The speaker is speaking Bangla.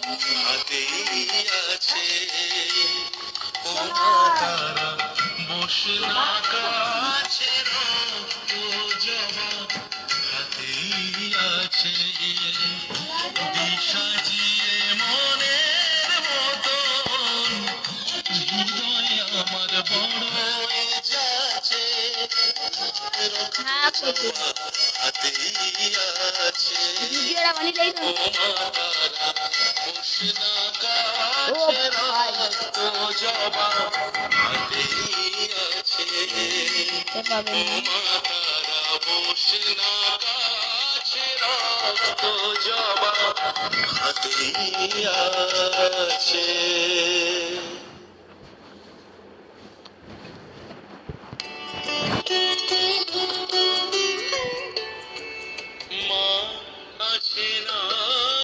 হাতেই আছে ও মা তারা বসনা কাছে রক্ত জবা হাতেই আছে দিশাজিয়ে মনের মতন হৃদয় আমার বড় যাচ্ছে হাতেই আছে ও মা তারা বসনা কাছে রক্ত জবা হাতেই আছে ও মা তারা বসনা কাছে রক্ত জবা হাতেই আছে।